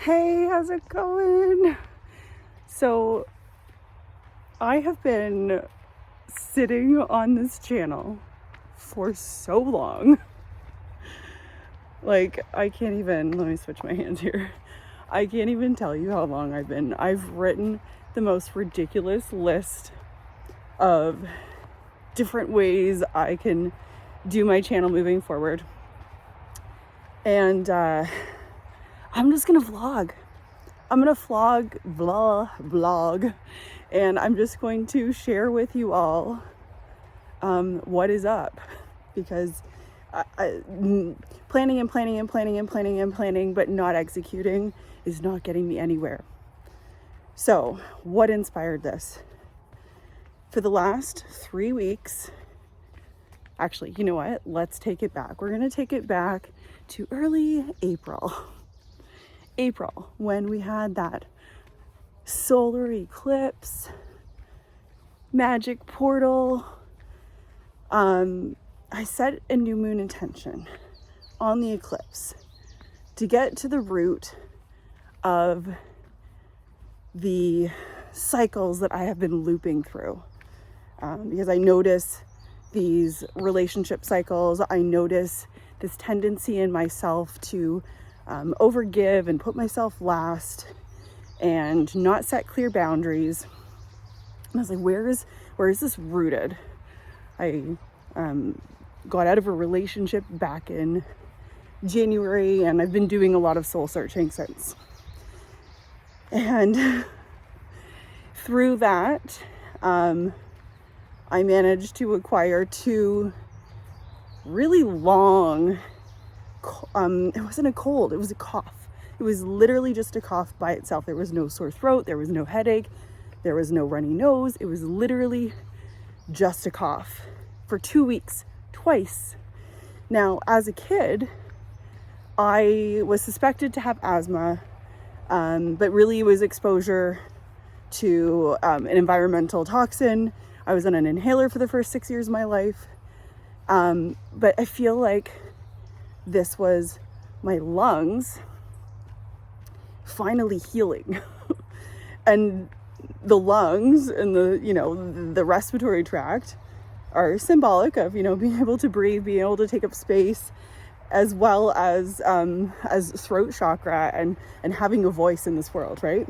Hey, how's it going? So, I have been sitting on this channel for so long. I can't even, let me switch my hands here. I can't even tell you how long I've written the most ridiculous list of different ways I can do my channel moving forward. And I'm just gonna vlog. Vlog, and I'm just going to share with you all what is up, because planning, but not executing is not getting me anywhere. So, what inspired this? For the last 3 weeks, actually, you know what? Let's take it back. We're gonna take it back to early April, when we had that solar eclipse, magic portal. I set a new moon intention on the eclipse to get to the root of the cycles that I have been looping through, because I notice these relationship cycles. I notice this tendency in myself to overgive and put myself last and not set clear boundaries. And I was like, where is this rooted? I got out of a relationship back in January, and I've been doing a lot of soul searching since. And through that, I managed to acquire 2 really long, it wasn't a cold, it was a cough. It was literally just a cough by itself. There was no sore throat, there was no headache, there was no runny nose. It was literally just a cough for 2 weeks, twice. Now, as a kid, I was suspected to have asthma, but really it was exposure to an environmental toxin. I was on an inhaler for the first 6 years of my life. But I feel like this was my lungs finally healing. And the lungs and the respiratory tract are symbolic of, being able to breathe, being able to take up space, as well as throat chakra and having a voice in this world, right?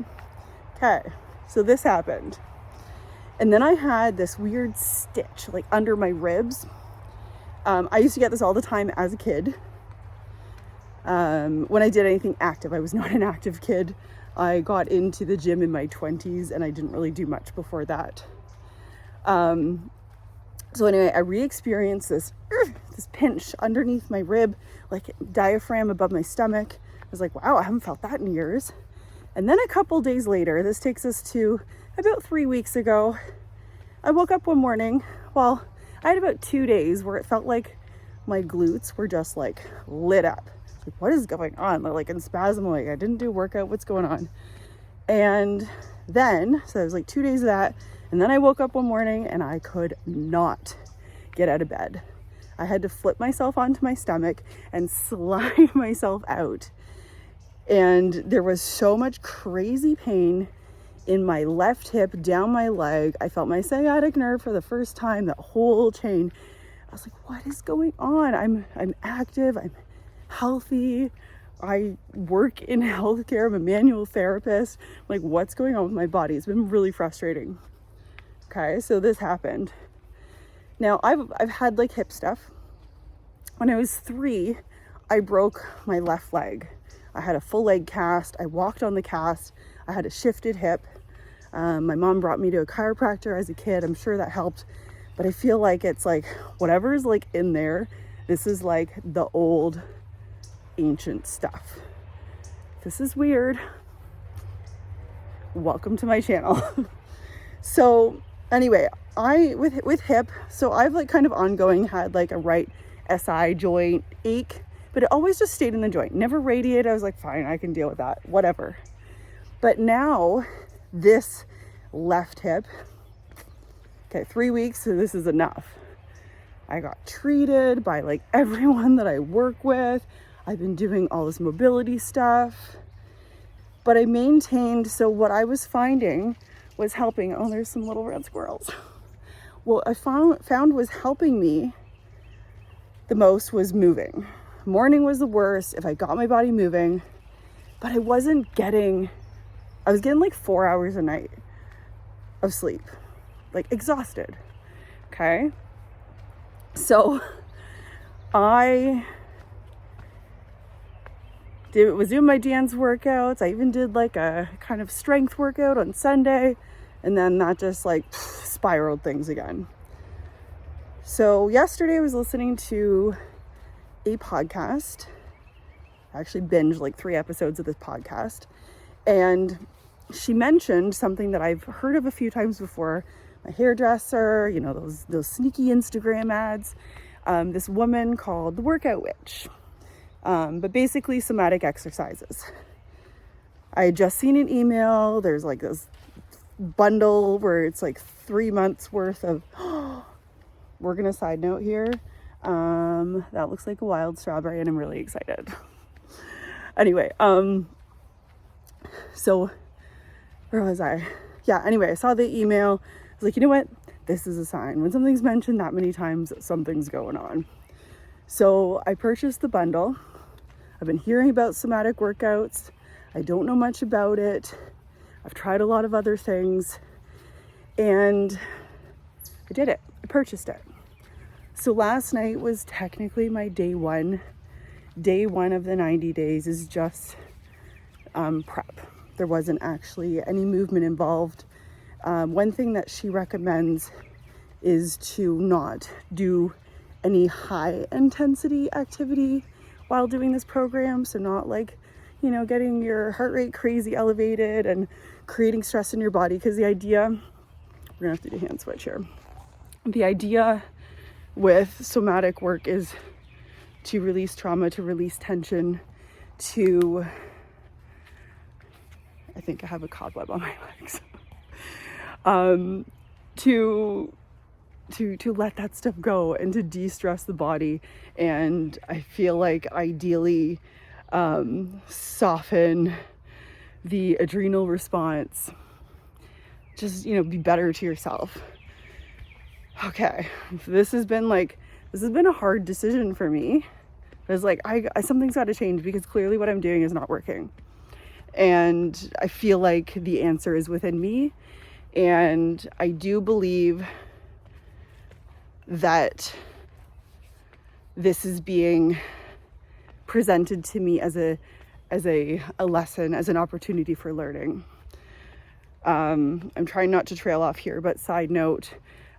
Okay, so this happened. And then I had this weird stitch under my ribs. I used to get this all the time as a kid. When I did anything active. I was not an active kid. I got into the gym in my 20s, and I didn't really do much before that. So anyway, I re-experienced this pinch underneath my rib, like diaphragm above my stomach. I was like, wow, I haven't felt that in years. And then a couple days later, this takes us to about 3 weeks ago, I woke up one morning. Well, I had about 2 days where it felt like my glutes were just lit up. Like, what is going on? They're in spasm. I didn't do a workout. What's going on? And then, so it was 2 days of that. And then I woke up one morning and I could not get out of bed. I had to flip myself onto my stomach and slide myself out. And there was so much crazy pain in my left hip, down my leg. I felt my sciatic nerve for the first time, that whole chain. I was like, what is going on? I'm active, I'm healthy, I work in healthcare, I'm a manual therapist. What's going on with my body? It's been really frustrating. Okay, so this happened. Now, I've had hip stuff. When I was 3, I broke my left leg. I had a full leg cast. I walked on the cast. I had a shifted hip. My mom brought me to a chiropractor as a kid. I'm sure that helped. But I feel like it's whatever's in there, this is the old ancient stuff. This is weird. Welcome to my channel. So anyway, I with hip, so I've kind of ongoing had a right SI joint ache, but it always just stayed in the joint, never radiated. I was like, fine, I can deal with that, whatever. But now this left hip, okay, 3 weeks, so this is enough. I got treated by everyone that I work with. I've been doing all this mobility stuff. But I maintained, so what I was finding was helping. Oh, there's some little red squirrels. What I found was helping me the most was moving. Morning was the worst if I got my body moving, but I was getting like 4 hours a night of sleep, like exhausted. Okay. So I was doing my dance workouts. I even did like a kind of strength workout on Sunday, and then that just like spiraled things again. So yesterday I was listening to a podcast. I actually binged like 3 episodes of this podcast, and she mentioned something that I've heard of a few times before. My hairdresser, you know, those sneaky Instagram ads. This woman called the Workout Witch. But basically somatic exercises. I had just seen an email. There's like this bundle where it's like 3 months worth of, we're going to side note here. That looks like a wild strawberry and I'm really excited. Anyway, so where was I? Yeah, anyway, I saw the email. I was like, you know what? This is a sign. When something's mentioned that many times, something's going on. So I purchased the bundle. I've been hearing about somatic workouts. I don't know much about it. I've tried a lot of other things, and I did it. I purchased it. So last night was technically my day one. Day one of the 90 days is just prep. There wasn't actually any movement involved. One thing that she recommends is to not do any high intensity activity while doing this program. So not like, you know, getting your heart rate crazy elevated and creating stress in your body. Because the idea, we're gonna have to do a hand switch here. The idea with somatic work is to release trauma, to release tension, to, I think I have a cobweb on my legs, to let that stuff go and to de-stress the body. And I feel like ideally soften the adrenal response, just, you know, be better to yourself. Okay, so this has been a hard decision for me. It's like I something's got to change, because clearly what I'm doing is not working, and I feel like the answer is within me. And I do believe that this is being presented to me as a lesson, as an opportunity for learning. I'm trying not to trail off here, but side note,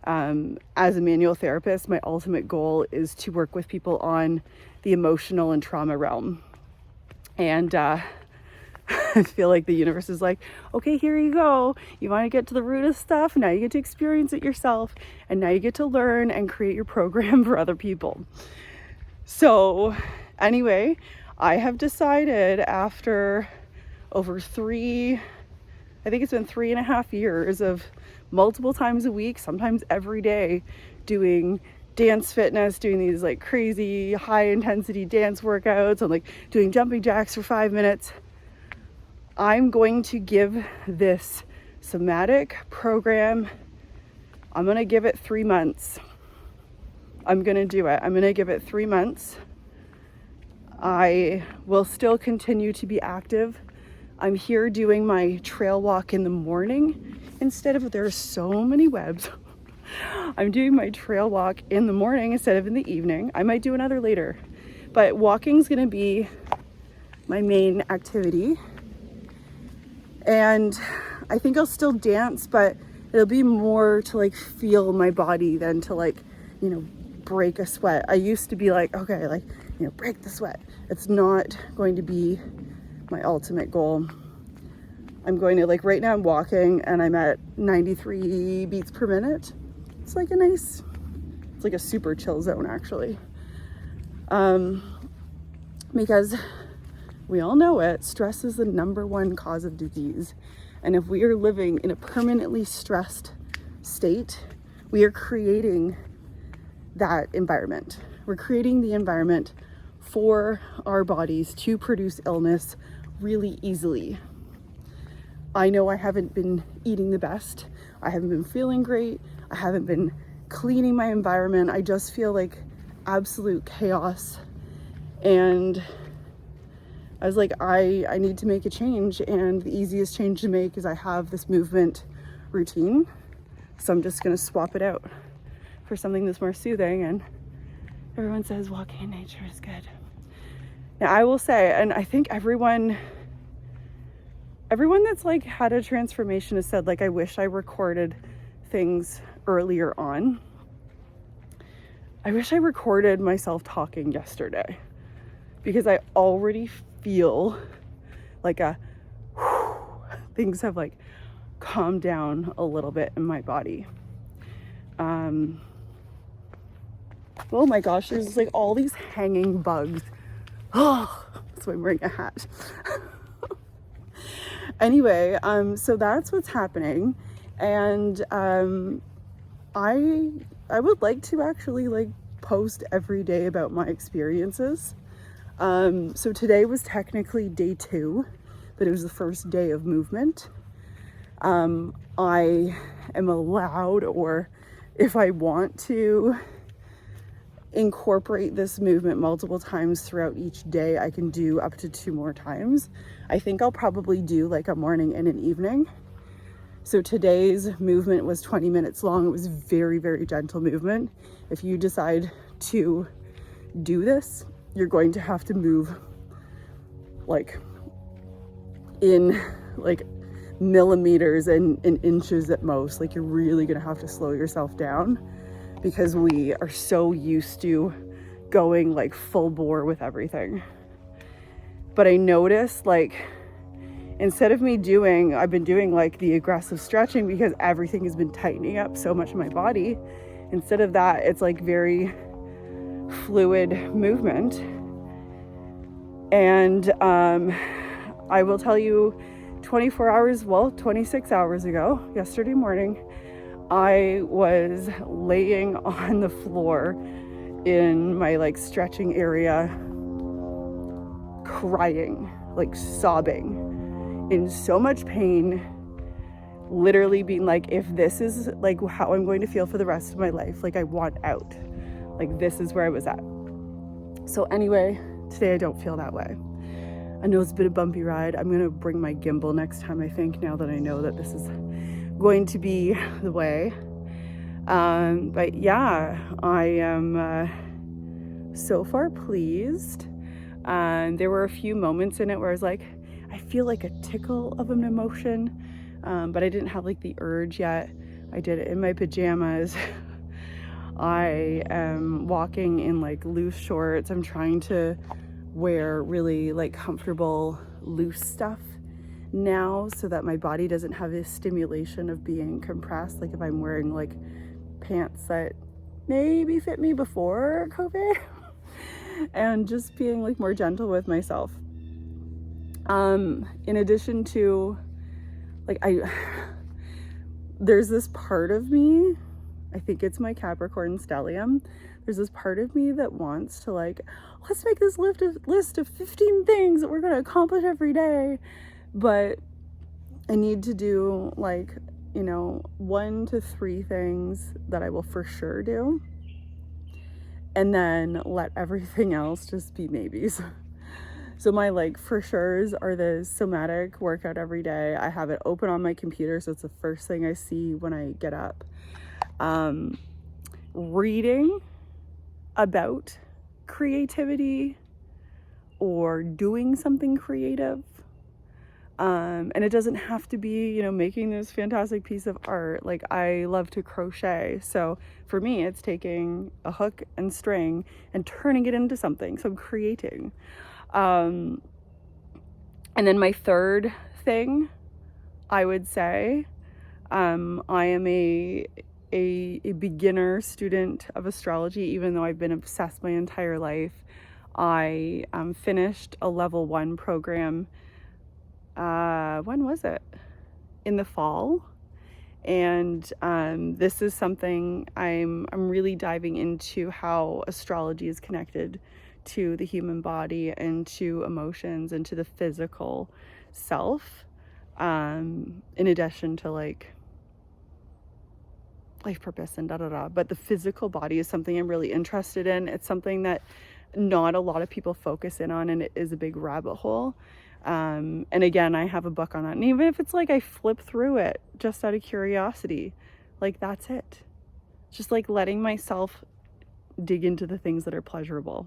as a manual therapist, my ultimate goal is to work with people on the emotional and trauma realm. And I feel like the universe is like, okay, here you go. You want to get to the root of stuff. Now you get to experience it yourself. And now you get to learn and create your program for other people. So anyway, I have decided after over I think it's been 3.5 years of multiple times a week, sometimes every day, doing dance fitness, doing these like crazy high intensity dance workouts, and like doing jumping jacks for 5 minutes. I'm going to give this somatic program, I'm going to give it 3 months. I'm going to do it. I'm going to give it 3 months. I will still continue to be active. I'm here doing my trail walk in the morning instead of, there are so many webs. I'm doing my trail walk in the morning instead of in the evening. I might do another later, but walking's going to be my main activity. And I think I'll still dance, but it'll be more to like feel my body than to like, you know, break a sweat. I used to be like, okay, like, you know, break the sweat. It's not going to be my ultimate goal. I'm going to, like, right now I'm walking and I'm at 93 beats per minute. It's like it's like a super chill zone actually. Because we all know it, stress is the #1 cause of disease. And if we are living in a permanently stressed state, we are creating that environment. We're creating the environment for our bodies to produce illness really easily. I know I haven't been eating the best. I haven't been feeling great. I haven't been cleaning my environment. I just feel like absolute chaos. And I was like, I need to make a change. And the easiest change to make is I have this movement routine. So I'm just going to swap it out for something that's more soothing. And everyone says walking in nature is good. Now I will say, and I think everyone that's like had a transformation has said, like, I wish I recorded things earlier on. I wish I recorded myself talking yesterday, because I already feel like things have like calmed down a little bit in my body. Oh my gosh, there's like all these hanging bugs. Oh, that's why I'm wearing a hat. Anyway, so that's what's happening. And I would like to actually like post every day about my experiences. So today was technically day 2, but it was the first day of movement. I am allowed, or if I want to, incorporate this movement multiple times throughout each day. I can do up to 2 more times. I think I'll probably do like a morning and an evening. So today's movement was 20 minutes long. It was very, very gentle movement. If you decide to do this, you're going to have to move like in like millimeters and in inches at most. Like, you're really gonna have to slow yourself down, because we are so used to going like full bore with everything. But I noticed, like, instead of I've been doing like the aggressive stretching because everything has been tightening up so much in my body. Instead of that, it's like very fluid movement. And I will tell you, 26 hours ago, yesterday morning, I was laying on the floor in my like stretching area, crying, like sobbing, in so much pain, literally being like, if this is like how I'm going to feel for the rest of my life, like, I want out. Like, this is where I was at. So anyway, today I don't feel that way. I know it's been a bumpy ride. I'm gonna bring my gimbal next time, I think, now that I know that this is going to be the way. But yeah, I am so far pleased. There were a few moments in it where I was like, I feel like a tickle of an emotion, but I didn't have like the urge yet. I did it in my pajamas. I am walking in like loose shorts. I'm trying to wear really like comfortable loose stuff now, so that my body doesn't have this stimulation of being compressed. Like, if I'm wearing like pants that maybe fit me before COVID, and just being like more gentle with myself. In addition to like, there's this part of me, I think it's my Capricorn stellium. There's this part of me that wants to like, let's make this list of 15 things that we're going to accomplish every day. But I need to do like, 1 to 3 things that I will for sure do. And then let everything else just be maybes. So my like for sure's are the somatic workout every day. I have it open on my computer, so it's the first thing I see when I get up. Reading about creativity or doing something creative. And it doesn't have to be, making this fantastic piece of art. Like, I love to crochet. So for me, it's taking a hook and string and turning it into something. So I'm creating. And then my third thing, I would say, I am a beginner student of astrology, even though I've been obsessed my entire life. I finished a level 1 program. When was it? In the fall. And this is something I'm really diving into, how astrology is connected to the human body and to emotions and to the physical self. in addition to like life purpose and but the physical body is something I'm really interested in. It's something that not a lot of people focus in on, and it is a big rabbit hole. And again, I have a book on that, and even if it's like I flip through it just out of curiosity, like that's it. Just like letting myself dig into the things that are pleasurable.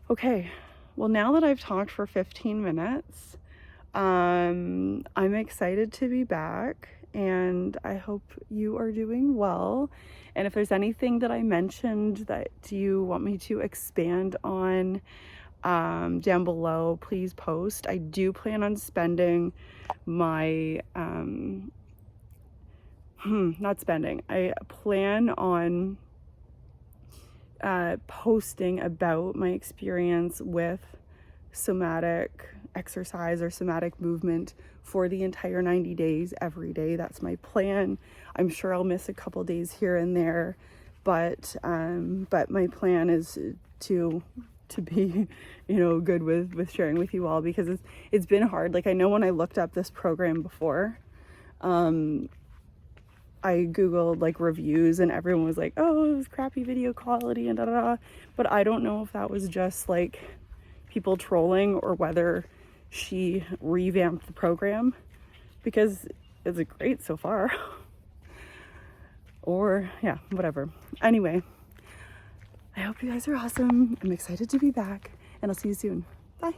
Okay, well, now that I've talked for 15 minutes, I'm excited to be back, and I hope you are doing well. And if there's anything that I mentioned that you want me to expand on, down below, please post. I do plan on spending my, I plan on posting about my experience with somatic exercise or somatic movement for the entire 90 days every day. That's my plan. I'm sure I'll miss a couple days here and there, but my plan is to be, you know, good with sharing with you all, because it's been hard. Like, I know when I looked up this program before, I googled like reviews, and everyone was like, oh, it was crappy video quality and but I don't know if that was just like people trolling or whether she revamped the program, because it's great so far. Or yeah, whatever. Anyway, I hope you guys are awesome. I'm excited to be back, and I'll see you soon. Bye.